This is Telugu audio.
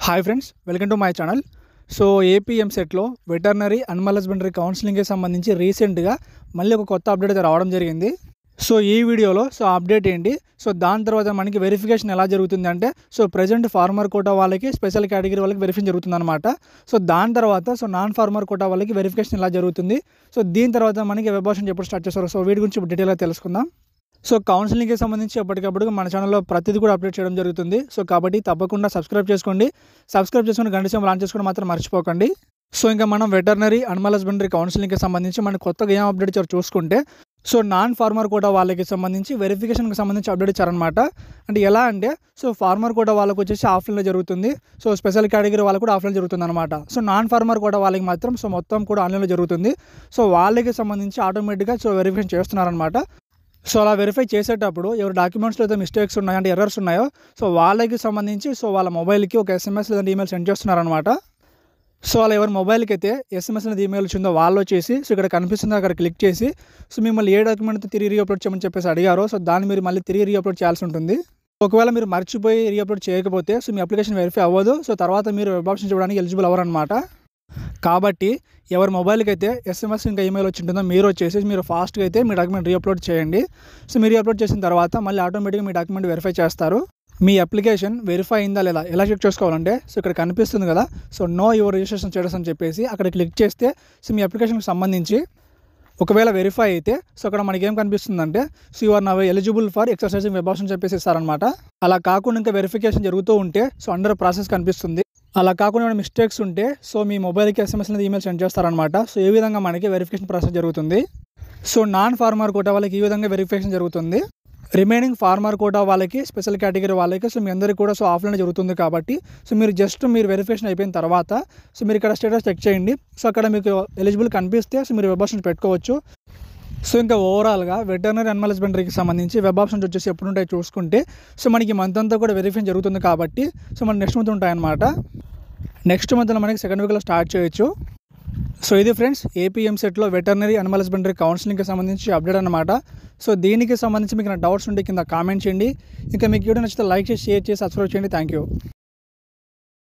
Hi friends, welcome to my channel. So AP ఎంసెట్లో వెటర్నరీ అనిమల్ హస్బెండరీ కౌన్సిలింగ్కి సంబంధించి రీసెంట్గా మళ్ళీ ఒక కొత్త అప్డేట్ అయితే రావడం జరిగింది. సో ఈ వీడియోలో అప్డేట్ ఏంటి, సో దాని తర్వాత మనకి వెరిఫికేషన్ ఎలా జరుగుతుంది అంటే, సో ప్రజెంట్ ఫార్మర్ కోటా వాళ్ళకి స్పెషల్ కేటగిరీ వాళ్ళకి వెరిఫికేషన్ జరుగుతుంది అనమాట. సో దాని తర్వాత నాన్ ఫార్మర్ కోటా వాళ్ళకి వెరిఫికేషన్ ఎలా జరుగుతుంది, సో దీని తర్వాత మనకి వెబ్ ఆప్షన్ ఎప్పుడు స్టార్ట్ చేస్తారు, సో వీటి గురించి డీటెయిల్గా తెలుసుకుందాం. సో కౌన్సిలింగ్కి సంబంధించి ఎప్పటికప్పుడు మన ఛానల్లో ప్రతిదీ కూడా అప్డేట్ చేయడం జరుగుతుంది. సో కాబట్టి తప్పకుండా సబ్స్క్రైబ్ చేసుకొని గంట సింబల్ ఆన్ చేసుకోవడం మాత్రం మర్చిపోకండి. సో ఇంకా మనం వెటర్నరీ అనిమల్ హస్బెండరీ కౌన్సిలింగ్కి సంబంధించి మనం కొత్తగా ఏం అప్డేట్ ఇచ్చారో చూసుకుంటే, సో నాన్ ఫార్మర్ కోటా వాళ్ళకి సంబంధించి వెరిఫికేషన్కి సంబంధించి అప్డేట్ ఇచ్చారనమాట. అంటే ఎలా అంటే, సో ఫార్మర్ కోటా వాళ్ళకి వచ్చేసి ఆఫ్లైన్లో జరుగుతుంది, సో స్పెషల్ కేటగిరీ వాళ్ళకి కూడా ఆఫ్లైన్ జరుగుతుంది అనమాట. సో నాన్ ఫార్మర్ కోటా వాళ్ళకి మాత్రం మొత్తం కూడా ఆన్లైన్లో జరుగుతుంది. సో వాళ్ళకి సంబంధించి ఆటోమేటిక్గా వెరిఫికేషన్ చేస్తున్నారనమాట. సో అలా వెరిఫై చేసేటప్పుడు ఎవరు డాక్యుమెంట్స్లో అయితే మిస్టేక్స్ ఉన్నాయో అంటే ఎర్రర్స్ ఉన్నాయో, సో వాళ్ళకి సంబంధించి వాళ్ళ మొబైల్కి ఒక SMS లేదంటే ఈమెయిల్ సెండ్ చేస్తున్నారనమాట. సో అలా ఎవరి మొబైల్కి అయితే SMS అనేది ఈమెయిల్ వచ్చిందో వాళ్ళు వచ్చేసి ఇక్కడ కనిపిస్తుందో అక్కడ క్లిక్ చేసి మిమ్మల్ని ఏ డాక్యుమెంట్ తిరిగి రీఅప్లోడ్ చేయమని చెప్పేసి అడిగారో, సో దాన్ని మీరు మళ్ళీ తిరిగి రీఅప్లోడ్ చేయాల్సి ఉంటుంది. ఒకవేళ మీరు మర్చిపోయి రీఅప్లోడ్ చేయకపోతే మీ అప్లికేషన్ వెరిఫై అవ్వదు. సో తర్వాత మీరు వెబ్ ఆప్షన్ చూడడానికి ఎలిజిబుల్ అవ్వరు అనమాట. కాబట్టి ఎవరి మొబైల్కి అయితే SMS ఇంకా ఈమెయిల్ వచ్చి ఉంటుందో మీరు వచ్చేసి మీరు ఫాస్ట్గా అయితే మీ డాక్యుమెంట్ రీఅప్లోడ్ చేయండి. సో మీరు రీఅప్లోడ్ చేసిన తర్వాత మళ్ళీ ఆటోమేటిక్గా మీ డాక్యుమెంట్ వెరిఫై చేస్తారు. మీ అప్లికేషన్ వెరిఫై అయిందా లేదా ఎలా చెక్ చేసుకోవాలంటే, సో ఇక్కడ కనిపిస్తుంది కదా, so know your registration status అని చెప్పేసి అక్కడ క్లిక్ చేస్తే మీ అప్లికేషన్కి సంబంధించి ఒకవేళ వెరిఫై అయితే అక్కడ మనకి ఏం కనిపిస్తుందంటే, so you are now eligible for exercising web option చెప్పేసి ఇస్తారనమాట. అలా కాకుండా ఇంకా వెరిఫికేషన్ జరుగుతూ ఉంటే అండర్ ప్రాసెస్ కనిపిస్తుంది. అలా కాకుండా ఏమైనా మిస్టేక్స్ ఉంటే మీ మొబైల్కి SMS అనేది ఈమెయిల్ సెండ్ చేస్తారనమాట. సో ఈ విధంగా మనకి వెరిఫికేషన్ ప్రాసెస్ జరుగుతుంది. సో నాన్ ఫార్మర్ కోటా వాళ్ళకి ఈ విధంగా వెరిఫికేషన్ జరుగుతుంది. రిమైనింగ్ ఫార్మర్ కోటా వాళ్ళకి స్పెషల్ కేటగిరీ వాళ్ళకి మీ అందరికీ కూడా ఆఫ్లైన్ జరుగుతుంది. కాబట్టి మీరు వెరిఫికేషన్ అయిపోయిన తర్వాత మీరు ఇక్కడ స్టేటస్ చెక్ చేయండి. సో అక్కడ మీకు ఎలిజిబుల్ కనిపిస్తే మీరు వెబ్ ఆప్షన్ పెట్టుకోవచ్చు. సో ఇంకా ఓవరాల్గా వెటర్నరీ అనిమల్ హస్బెండరీకి సంబంధించి వెబ్ ఆప్షన్స్ వచ్చేసి ఎప్పుడు ఉంటాయి చూసుకుంటే, మనకి మంత్ అంతా కూడా వెరిఫికేషన్ జరుగుతుంది కాబట్టి మన నెక్స్ట్ మంత్ ఉంటాయన్నమాట. నెక్స్ట్ మంత్లో మనకి సెకండ్ వీక్లో స్టార్ట్ చేయొచ్చు. సో ఇది ఫ్రెండ్స్ ఏపీ ఎంసెట్లో వెటర్నరీ అనిమల్ హస్బెండరీ కౌన్సిలింగ్కి సంబంధించి అప్డేట్ అనమాట. సో దీనికి సంబంధించి మీకు డౌట్స్ ఉంటే కింద కామెంట్ చేయండి. ఇంకా మీకు వీడియో నచ్చితే లైక్ చేసి షేర్ చేసి సబ్స్క్రైబ్ చేయండి. Thank you.